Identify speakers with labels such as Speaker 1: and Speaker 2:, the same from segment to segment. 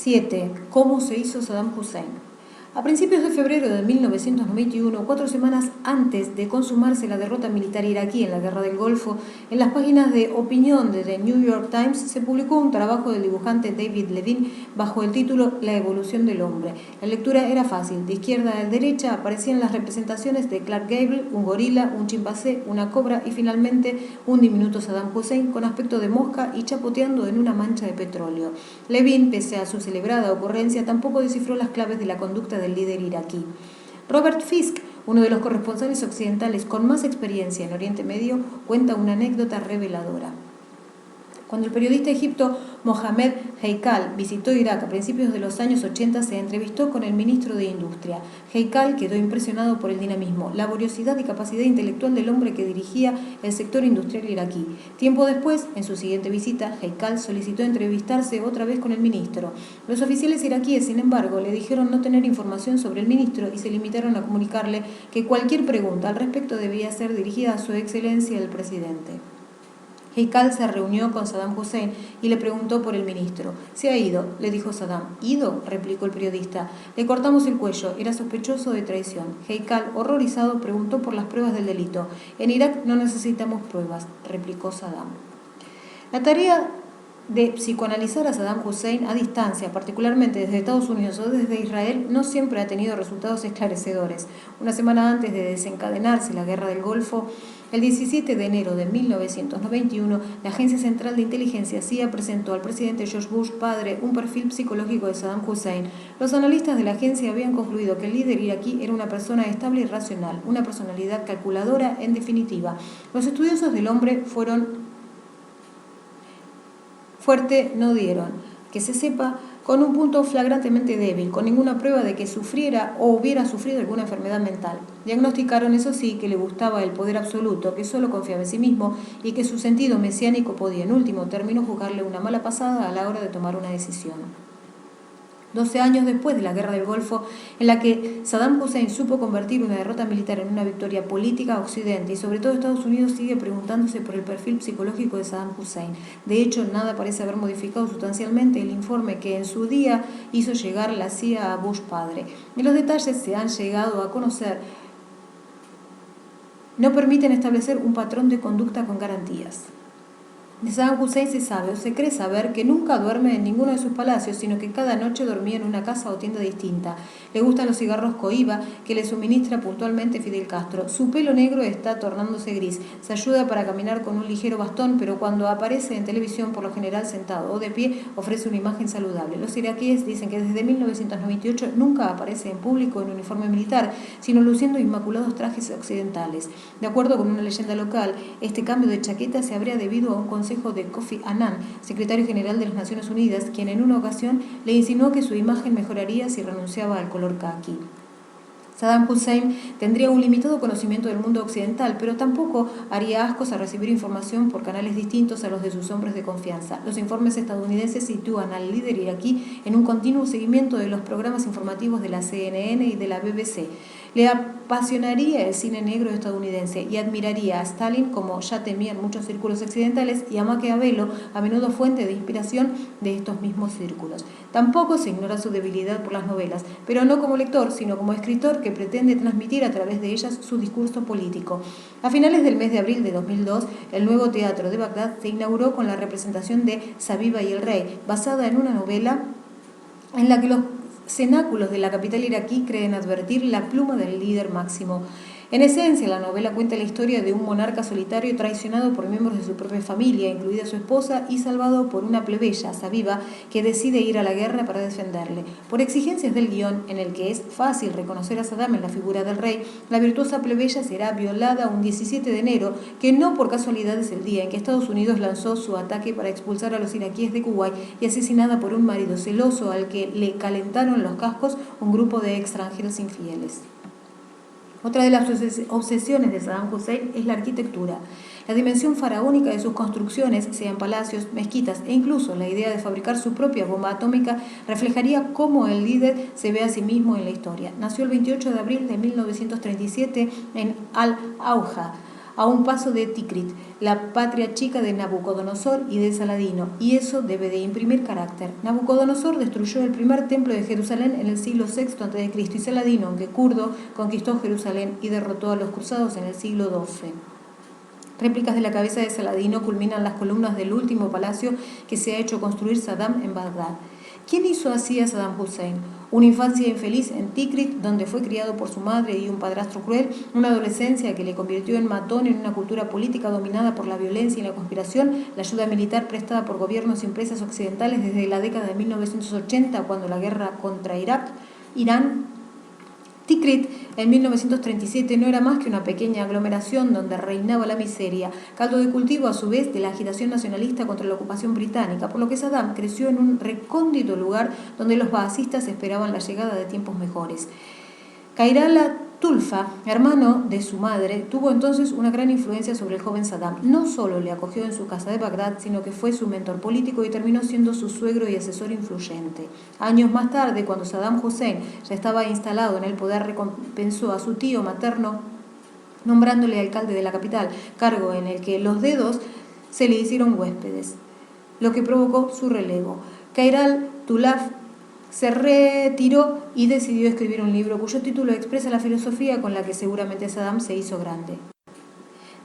Speaker 1: 7. ¿Cómo se hizo Saddam Hussein? A principios de febrero de 1991, 4 semanas antes de consumarse la derrota militar iraquí en la Guerra del Golfo, en las páginas de opinión de The New York Times se publicó un trabajo del dibujante David Levine bajo el título La evolución del hombre. La lectura era fácil. De izquierda a derecha aparecían las representaciones de Clark Gable, un gorila, un chimpancé, una cobra y finalmente un diminuto Saddam Hussein con aspecto de mosca y chapoteando en una mancha de petróleo. Levine, pese a su celebrada ocurrencia, tampoco descifró las claves de la conducta del líder iraquí. Robert Fisk, uno de los corresponsales occidentales con más experiencia en Oriente Medio, cuenta una anécdota reveladora. Cuando el periodista egipcio Mohamed Heikal visitó Irak a principios de los años 80, se entrevistó con el ministro de Industria. Heikal quedó impresionado por el dinamismo, laboriosidad y capacidad intelectual del hombre que dirigía el sector industrial iraquí. Tiempo después, en su siguiente visita, Heikal solicitó entrevistarse otra vez con el ministro. Los oficiales iraquíes, sin embargo, le dijeron no tener información sobre el ministro y se limitaron a comunicarle que cualquier pregunta al respecto debía ser dirigida a su excelencia el presidente. Heikal se reunió con Saddam Hussein y le preguntó por el ministro. «Se ha ido», le dijo Saddam. «¿Ido?», replicó el periodista. «Le cortamos el cuello, era sospechoso de traición». Heikal, horrorizado, preguntó por las pruebas del delito. «En Irak no necesitamos pruebas», replicó Saddam. La tarea de psicoanalizar a Saddam Hussein a distancia, particularmente desde Estados Unidos o desde Israel, no siempre ha tenido resultados esclarecedores. Una semana antes de desencadenarse la Guerra del Golfo, el 17 de enero de 1991, la Agencia Central de Inteligencia CIA presentó al presidente George Bush padre un perfil psicológico de Saddam Hussein. Los analistas de la agencia habían concluido que el líder iraquí era una persona estable y racional, una personalidad calculadora en definitiva. Los estudiosos del hombre fuerte no dieron, que se sepa, con un punto flagrantemente débil, con ninguna prueba de que sufriera o hubiera sufrido alguna enfermedad mental. Diagnosticaron, eso sí, que le gustaba el poder absoluto, que solo confiaba en sí mismo y que su sentido mesiánico podía, en último término, jugarle una mala pasada a la hora de tomar una decisión. 12 años después de la Guerra del Golfo, en la que Saddam Hussein supo convertir una derrota militar en una victoria política, Occidente y sobre todo Estados Unidos sigue preguntándose por el perfil psicológico de Saddam Hussein. De hecho, nada parece haber modificado sustancialmente el informe que en su día hizo llegar la CIA a Bush padre. Y los detalles se han llegado a conocer no permiten establecer un patrón de conducta con garantías. De Saddam Hussein se sabe o se cree saber que nunca duerme en ninguno de sus palacios, sino que cada noche dormía en una casa o tienda distinta. Le gustan los cigarros Cohiba que le suministra puntualmente Fidel Castro. Su pelo negro está tornándose gris. Se ayuda para caminar con un ligero bastón, pero cuando aparece en televisión, por lo general sentado o de pie, ofrece una imagen saludable. Los iraquíes dicen que desde 1998 nunca aparece en público en uniforme militar, sino luciendo inmaculados trajes occidentales. De acuerdo con una leyenda local, este cambio de chaqueta se habría debido a un consejo de Kofi Annan, secretario general de las Naciones Unidas, quien en una ocasión le insinuó que su imagen mejoraría si renunciaba al color caqui. Saddam Hussein tendría un limitado conocimiento del mundo occidental, pero tampoco haría ascos a recibir información por canales distintos a los de sus hombres de confianza. Los informes estadounidenses sitúan al líder iraquí en un continuo seguimiento de los programas informativos de la CNN y de la BBC. Le apasionaría el cine negro estadounidense y admiraría a Stalin, como ya temían muchos círculos occidentales, y a Maquiavelo, a menudo fuente de inspiración de estos mismos círculos. Tampoco se ignora su debilidad por las novelas, pero no como lector, sino como escritor que pretende transmitir a través de ellas su discurso político. A finales del mes de abril de 2002, el nuevo teatro de Bagdad se inauguró con la representación de Sabiba y el Rey, basada en una novela en la que los cenáculos de la capital iraquí creen advertir la pluma del líder máximo. En esencia, la novela cuenta la historia de un monarca solitario traicionado por miembros de su propia familia, incluida su esposa, y salvado por una plebeya, Sabiba, que decide ir a la guerra para defenderle. Por exigencias del guión, en el que es fácil reconocer a Saddam en la figura del rey, la virtuosa plebeya será violada un 17 de enero, que no por casualidad es el día en que Estados Unidos lanzó su ataque para expulsar a los iraquíes de Kuwait, y asesinada por un marido celoso al que le calentaron los cascos un grupo de extranjeros infieles. Otra de las obsesiones de Saddam Hussein es la arquitectura. La dimensión faraónica de sus construcciones, sean palacios, mezquitas e incluso la idea de fabricar su propia bomba atómica, reflejaría cómo el líder se ve a sí mismo en la historia. Nació el 28 de abril de 1937 en Al-Auja, a un paso de Tikrit, la patria chica de Nabucodonosor y de Saladino, y eso debe de imprimir carácter. Nabucodonosor destruyó el primer templo de Jerusalén en el siglo VI a.C. y Saladino, aunque kurdo, conquistó Jerusalén y derrotó a los cruzados en el siglo XII. Réplicas de la cabeza de Saladino culminan las columnas del último palacio que se ha hecho construir Saddam en Bagdad. ¿Quién hizo así a Saddam Hussein? Una infancia infeliz en Tikrit, donde fue criado por su madre y un padrastro cruel, una adolescencia que le convirtió en matón en una cultura política dominada por la violencia y la conspiración, la ayuda militar prestada por gobiernos y empresas occidentales desde la década de 1980, cuando la guerra contra Irán. Tikrit en 1937 no era más que una pequeña aglomeración donde reinaba la miseria, caldo de cultivo a su vez de la agitación nacionalista contra la ocupación británica, por lo que Saddam creció en un recóndito lugar donde los baasistas esperaban la llegada de tiempos mejores. Khairallah Tulfa, hermano de su madre, tuvo entonces una gran influencia sobre el joven Saddam. No solo le acogió en su casa de Bagdad, sino que fue su mentor político y terminó siendo su suegro y asesor influyente. Años más tarde, cuando Saddam Hussein ya estaba instalado en el poder, recompensó a su tío materno nombrándole alcalde de la capital, cargo en el que los dedos se le hicieron huéspedes, lo que provocó su relevo. Khairallah Tulfa se retiró y decidió escribir un libro cuyo título expresa la filosofía con la que seguramente Saddam se hizo grande.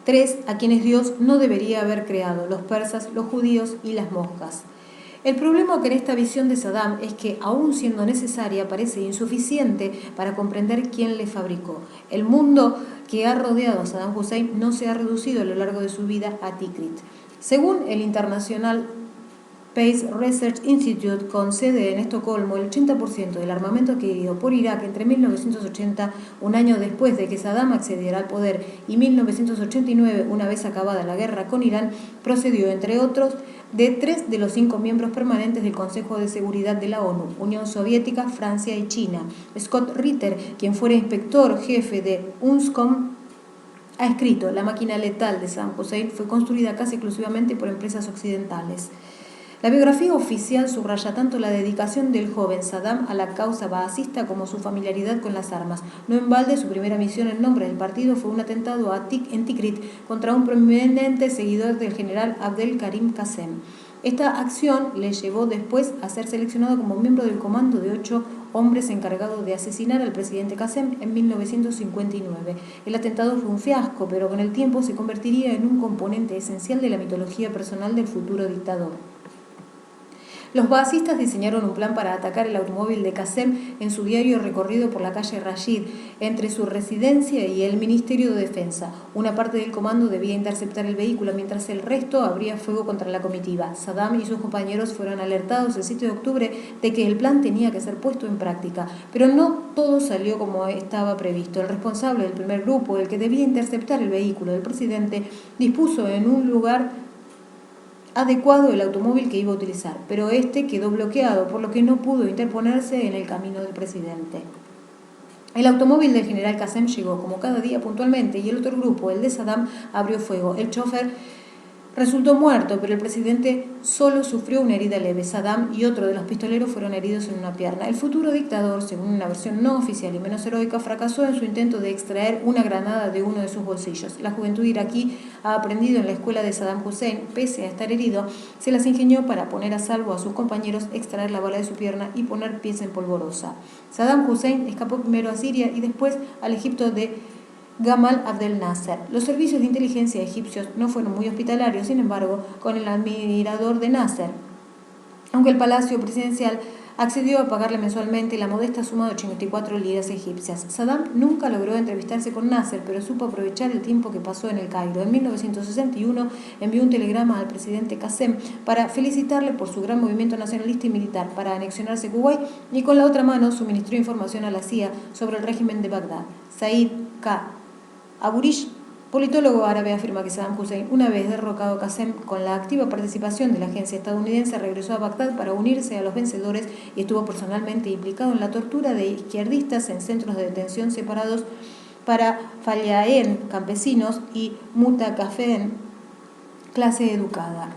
Speaker 1: 3 a quienes Dios no debería haber creado: los persas, los judíos y las moscas. El problema con esta visión de Saddam es que, aun siendo necesaria, parece insuficiente para comprender quién le fabricó. El mundo que ha rodeado a Saddam Hussein no se ha reducido a lo largo de su vida a Tikrit. Según el International Peace Research Institute, con sede en Estocolmo, el 80% del armamento adquirido por Irak entre 1980, un año después de que Saddam accediera al poder, y 1989, una vez acabada la guerra con Irán, procedió, entre otros, de 3 de los 5 miembros permanentes del Consejo de Seguridad de la ONU, Unión Soviética, Francia y China. Scott Ritter, quien fuera inspector jefe de UNSCOM, ha escrito: la máquina letal de Saddam Hussein fue construida casi exclusivamente por empresas occidentales. La biografía oficial subraya tanto la dedicación del joven Saddam a la causa baasista como su familiaridad con las armas. No en balde, su primera misión en nombre del partido fue un atentado en Tikrit contra un prominente seguidor del general Abdel Karim Qasem. Esta acción le llevó después a ser seleccionado como miembro del comando de 8 hombres encargados de asesinar al presidente Qasem en 1959. El atentado fue un fiasco, pero con el tiempo se convertiría en un componente esencial de la mitología personal del futuro dictador. Los baasistas diseñaron un plan para atacar el automóvil de Qasem en su diario recorrido por la calle Rashid, entre su residencia y el Ministerio de Defensa. Una parte del comando debía interceptar el vehículo, mientras el resto abría fuego contra la comitiva. Saddam y sus compañeros fueron alertados el 7 de octubre de que el plan tenía que ser puesto en práctica, pero no todo salió como estaba previsto. El responsable del primer grupo, el que debía interceptar el vehículo del presidente, dispuso en un lugar adecuado el automóvil que iba a utilizar, pero este quedó bloqueado, por lo que no pudo interponerse en el camino del presidente. El automóvil del general Qasem llegó, como cada día, puntualmente, y el otro grupo, el de Saddam, abrió fuego. El chofer resultó muerto, pero el presidente solo sufrió una herida leve. Saddam y otro de los pistoleros fueron heridos en una pierna. El futuro dictador, según una versión no oficial y menos heroica, fracasó en su intento de extraer una granada de uno de sus bolsillos. La juventud iraquí ha aprendido en la escuela de Saddam Hussein, pese a estar herido, se las ingenió para poner a salvo a sus compañeros, extraer la bala de su pierna y poner pies en polvorosa. Saddam Hussein escapó primero a Siria y después al Egipto de Gamal Abdel Nasser. Los servicios de inteligencia egipcios no fueron muy hospitalarios, sin embargo, con el admirador de Nasser, aunque el palacio presidencial accedió a pagarle mensualmente la modesta suma de 84 liras egipcias. Saddam nunca logró entrevistarse con Nasser, pero supo aprovechar el tiempo que pasó en el Cairo. En 1961 envió un telegrama al presidente Qasem para felicitarle por su gran movimiento nacionalista y militar para anexionarse Kuwait, y con la otra mano suministró información a la CIA sobre el régimen de Bagdad. Said K. Aburish, politólogo árabe, afirma que Saddam Hussein, una vez derrocado Qasem, con la activa participación de la agencia estadounidense, regresó a Bagdad para unirse a los vencedores y estuvo personalmente implicado en la tortura de izquierdistas en centros de detención separados para fallaén, campesinos, y mutakafén, clase educada.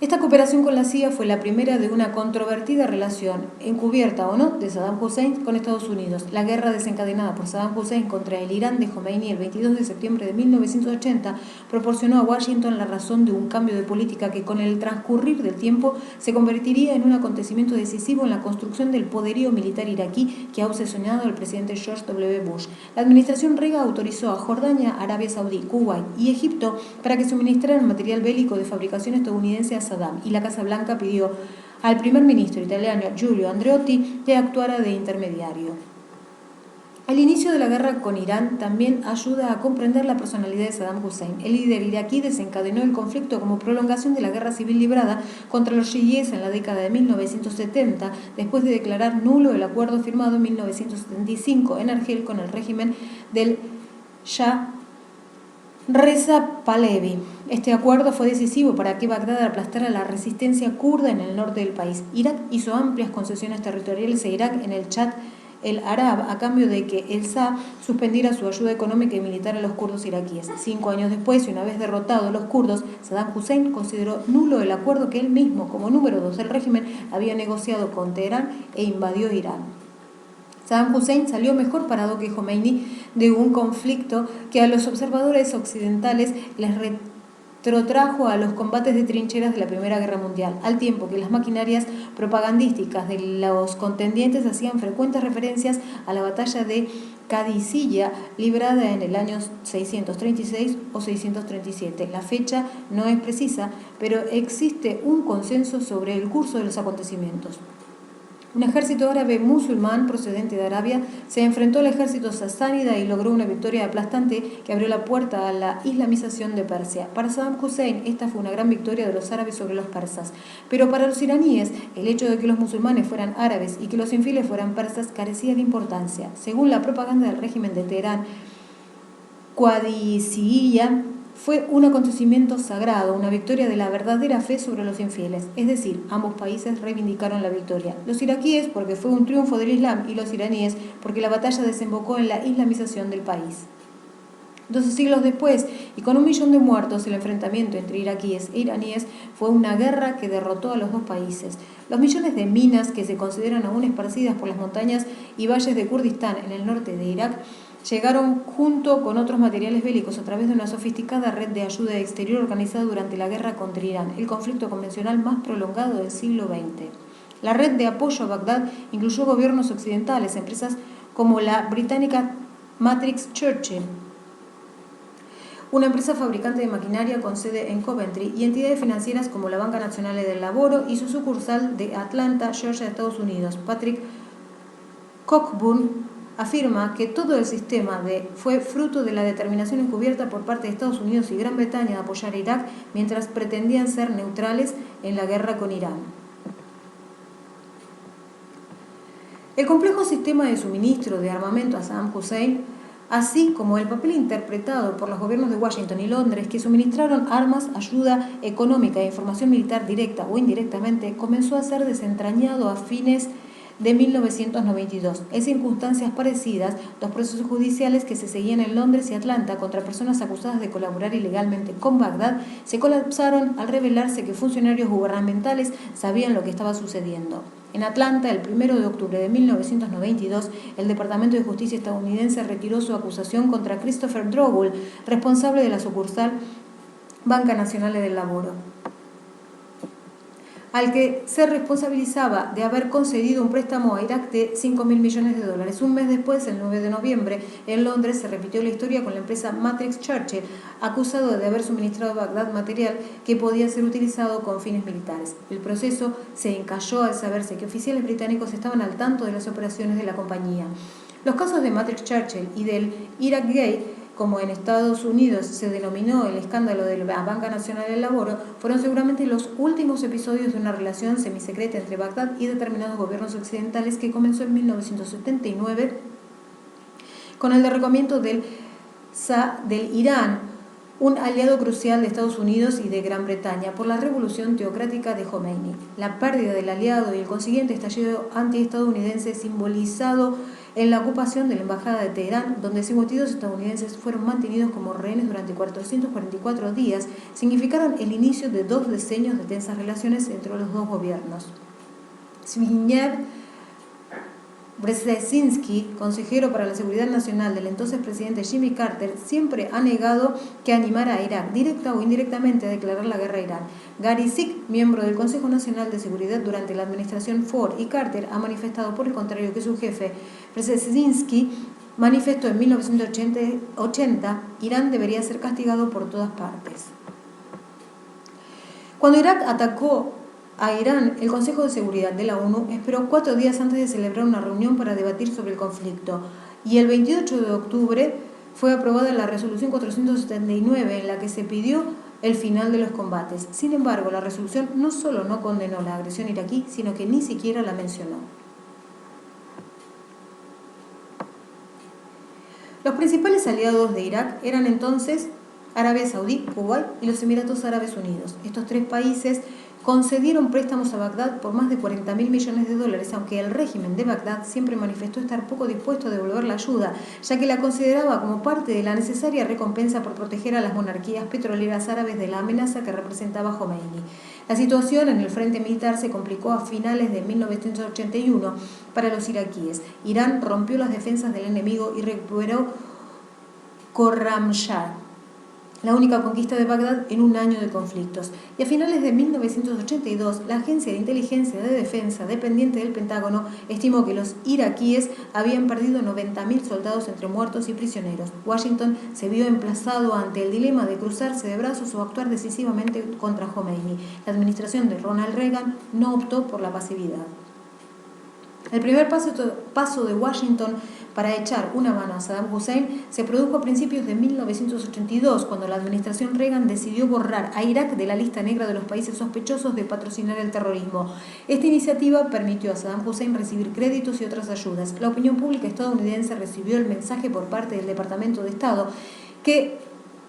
Speaker 1: Esta cooperación con la CIA fue la primera de una controvertida relación, encubierta o no, de Saddam Hussein con Estados Unidos. La guerra desencadenada por Saddam Hussein contra el Irán de Khomeini el 22 de septiembre de 1980 proporcionó a Washington la razón de un cambio de política que con el transcurrir del tiempo se convertiría en un acontecimiento decisivo en la construcción del poderío militar iraquí que ha obsesionado al presidente George W. Bush. La administración Reagan autorizó a Jordania, Arabia Saudí, Kuwait y Egipto para que suministraran material bélico de fabricación estadounidense a Saddam, y la Casa Blanca pidió al primer ministro italiano Giulio Andreotti que actuara de intermediario. El inicio de la guerra con Irán también ayuda a comprender la personalidad de Saddam Hussein. El líder iraquí desencadenó el conflicto como prolongación de la guerra civil librada contra los chiíes en la década de 1970, después de declarar nulo el acuerdo firmado en 1975 en Argel con el régimen del Shah Reza Pahlavi. Este acuerdo fue decisivo para que Bagdad aplastara la resistencia kurda en el norte del país. Irak hizo amplias concesiones territoriales a Irak en el Chad el Arab a cambio de que el Shah suspendiera su ayuda económica y militar a los kurdos iraquíes. 5 años después, y una vez derrotados los kurdos, Saddam Hussein consideró nulo el acuerdo que él mismo, como número 2 del régimen, había negociado con Teherán e invadió Irán. Saddam Hussein salió mejor parado que Khomeini de un conflicto que a los observadores occidentales les retrotrajo a los combates de trincheras de la Primera Guerra Mundial, al tiempo que las maquinarias propagandísticas de los contendientes hacían frecuentes referencias a la batalla de Qadisiyah librada en el año 636 o 637. La fecha no es precisa, pero existe un consenso sobre el curso de los acontecimientos. Un ejército árabe musulmán procedente de Arabia se enfrentó al ejército sasánida y logró una victoria aplastante que abrió la puerta a la islamización de Persia. Para Saddam Hussein, esta fue una gran victoria de los árabes sobre los persas. Pero para los iraníes, el hecho de que los musulmanes fueran árabes y que los infieles fueran persas carecía de importancia. Según la propaganda del régimen de Teherán, Qadisiyah fue un acontecimiento sagrado, una victoria de la verdadera fe sobre los infieles. Es decir, ambos países reivindicaron la victoria. Los iraquíes porque fue un triunfo del Islam y los iraníes porque la batalla desembocó en la islamización del país. 12 siglos después, y con 1 millón de muertos, el enfrentamiento entre iraquíes e iraníes fue una guerra que derrotó a los dos países. Los millones de minas que se consideran aún esparcidas por las montañas y valles de Kurdistán en el norte de Irak llegaron junto con otros materiales bélicos a través de una sofisticada red de ayuda exterior organizada durante la guerra contra Irán, el conflicto convencional más prolongado del siglo XX. La red de apoyo a Bagdad incluyó gobiernos occidentales, empresas como la británica Matrix Churchill, una empresa fabricante de maquinaria con sede en Coventry, y entidades financieras como la Banca Nacional del Laboro y su sucursal de Atlanta, Georgia, Estados Unidos. Patrick Cockburn afirma que todo el sistema fue fruto de la determinación encubierta por parte de Estados Unidos y Gran Bretaña de apoyar a Irak mientras pretendían ser neutrales en la guerra con Irán. El complejo sistema de suministro de armamento a Saddam Hussein, así como el papel interpretado por los gobiernos de Washington y Londres que suministraron armas, ayuda económica e información militar directa o indirectamente, comenzó a ser desentrañado a fines de 1992. En circunstancias parecidas, los procesos judiciales que se seguían en Londres y Atlanta contra personas acusadas de colaborar ilegalmente con Bagdad se colapsaron al revelarse que funcionarios gubernamentales sabían lo que estaba sucediendo. En Atlanta, el 1 de octubre de 1992, el Departamento de Justicia estadounidense retiró su acusación contra Christopher Drogul, responsable de la sucursal Banca Nacional del Laboro, al que se responsabilizaba de haber concedido un préstamo a Irak de $5.000 millones. Un mes después, el 9 de noviembre, en Londres se repitió la historia con la empresa Matrix Churchill, acusado de haber suministrado a Bagdad material que podía ser utilizado con fines militares. El proceso se encalló al saberse que oficiales británicos estaban al tanto de las operaciones de la compañía. Los casos de Matrix Churchill y del Iraq Gate, como en Estados Unidos se denominó el escándalo de la Banca Nacional del Laboro, fueron seguramente los últimos episodios de una relación semisecreta entre Bagdad y determinados gobiernos occidentales que comenzó en 1979 con el derrocamiento del Shah del Irán, un aliado crucial de Estados Unidos y de Gran Bretaña por la revolución teocrática de Jomeini. La pérdida del aliado y el consiguiente estallido antiestadounidense simbolizado en la ocupación de la embajada de Teherán, donde 52 estadounidenses fueron mantenidos como rehenes durante 444 días, significaron el inicio de 2 decenios de tensas relaciones entre los dos gobiernos. Zbigniew Brzezinski, consejero para la seguridad nacional del entonces presidente Jimmy Carter, siempre ha negado que animara a Irak, directa o indirectamente, a declarar la guerra a Irán. Gary Zick, miembro del Consejo Nacional de Seguridad durante la administración Ford y Carter, ha manifestado por el contrario que su jefe, Brzezinski, manifestó en 1980, Irán debería ser castigado por todas partes. Cuando Irak atacó a Irán, el Consejo de Seguridad de la ONU esperó 4 días antes de celebrar una reunión para debatir sobre el conflicto, y el 28 de octubre fue aprobada la resolución 479 en la que se pidió el final de los combates. Sin embargo, la resolución no solo no condenó la agresión iraquí, sino que ni siquiera la mencionó. Los principales aliados de Irak eran entonces Arabia Saudí, Kuwait y los Emiratos Árabes Unidos. Estos 3 países concedieron préstamos a Bagdad por más de $40.000 millones, aunque el régimen de Bagdad siempre manifestó estar poco dispuesto a devolver la ayuda, ya que la consideraba como parte de la necesaria recompensa por proteger a las monarquías petroleras árabes de la amenaza que representaba Jomeini. La situación en el frente militar se complicó a finales de 1981 para los iraquíes. Irán rompió las defensas del enemigo y recuperó Khorramshahr, la única conquista de Bagdad en un año de conflictos. Y a finales de 1982, la Agencia de Inteligencia de Defensa, dependiente del Pentágono, estimó que los iraquíes habían perdido 90.000 soldados entre muertos y prisioneros. Washington se vio emplazado ante el dilema de cruzarse de brazos o actuar decisivamente contra Jomeini. La administración de Ronald Reagan no optó por la pasividad. El primer paso de Washington para echar una mano a Saddam Hussein se produjo a principios de 1982, cuando la administración Reagan decidió borrar a Irak de la lista negra de los países sospechosos de patrocinar el terrorismo. Esta iniciativa permitió a Saddam Hussein recibir créditos y otras ayudas. La opinión pública estadounidense recibió el mensaje por parte del Departamento de Estado, que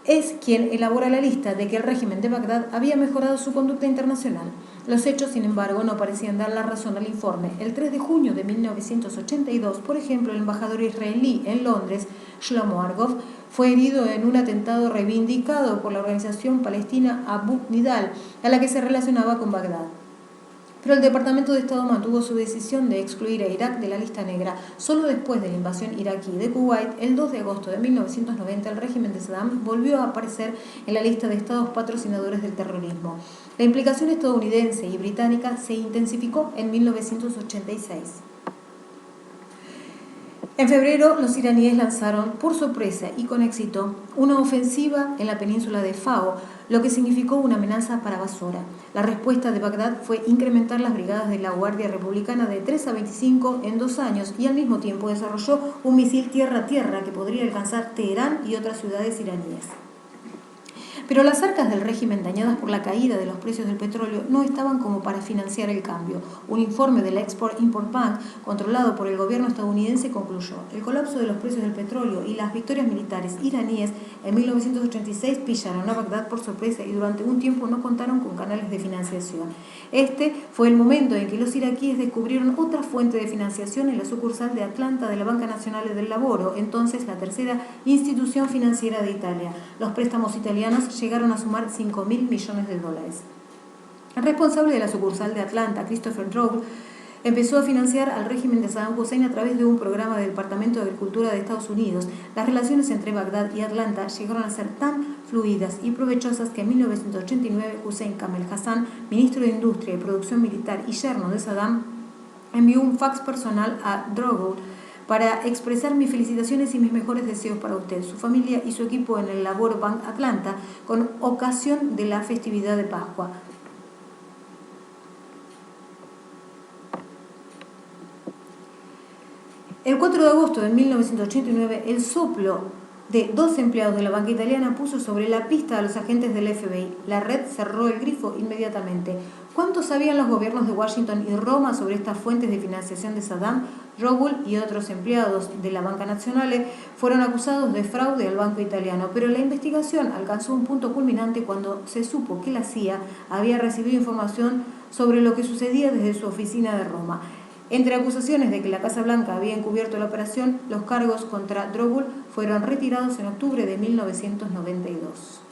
Speaker 1: es quien elabora la lista, de que el régimen de Bagdad había mejorado su conducta internacional. Los hechos, sin embargo, no parecían dar la razón al informe. El 3 de junio de 1982, por ejemplo, el embajador israelí en Londres, Shlomo Argov, fue herido en un atentado reivindicado por la organización palestina Abu Nidal, a la que se relacionaba con Bagdad. Pero el Departamento de Estado mantuvo su decisión de excluir a Irak de la lista negra. Solo después de la invasión iraquí de Kuwait, el 2 de agosto de 1990, el régimen de Saddam volvió a aparecer en la lista de estados patrocinadores del terrorismo. La implicación estadounidense y británica se intensificó en 1986. En febrero, los iraníes lanzaron, por sorpresa y con éxito, una ofensiva en la península de Fao, lo que significó una amenaza para Basora. La respuesta de Bagdad fue incrementar las brigadas de la Guardia Republicana de 3 a 25 en 2 años y al mismo tiempo desarrolló un misil tierra-tierra que podría alcanzar Teherán y otras ciudades iraníes. Pero las arcas del régimen, dañadas por la caída de los precios del petróleo, no estaban como para financiar el cambio. Un informe de la Export-Import Bank, controlado por el gobierno estadounidense, concluyó: el colapso de los precios del petróleo y las victorias militares iraníes en 1986 pillaron a Bagdad por sorpresa y durante un tiempo no contaron con canales de financiación. Este fue el momento en que los iraquíes descubrieron otra fuente de financiación en la sucursal de Atlanta de la Banca Nazionale del Lavoro, entonces la tercera institución financiera de Italia. Los préstamos italianos llegaron a sumar $5.000 millones. El responsable de la sucursal de Atlanta, Christopher Rowe, empezó a financiar al régimen de Saddam Hussein a través de un programa del Departamento de Agricultura de Estados Unidos. Las relaciones entre Bagdad y Atlanta llegaron a ser tan fluidas y provechosas que en 1989 Hussein Kamel Hassan, ministro de Industria y Producción Militar y yerno de Saddam, envió un fax personal a Drogo para expresar mis felicitaciones y mis mejores deseos para usted, su familia y su equipo en el Lavoro Bank Atlanta con ocasión de la festividad de Pascua. El 4 de agosto de 1989, el soplo de 2 empleados de la banca italiana puso sobre la pista a los agentes del FBI. La red cerró el grifo inmediatamente. ¿Cuánto sabían los gobiernos de Washington y Roma sobre estas fuentes de financiación de Saddam? Robul y otros empleados de la Banca Nazionale fueron acusados de fraude al banco italiano, pero la investigación alcanzó un punto culminante cuando se supo que la CIA había recibido información sobre lo que sucedía desde su oficina de Roma. Entre acusaciones de que la Casa Blanca había encubierto la operación, los cargos contra Robul fueron retirados en octubre de 1992.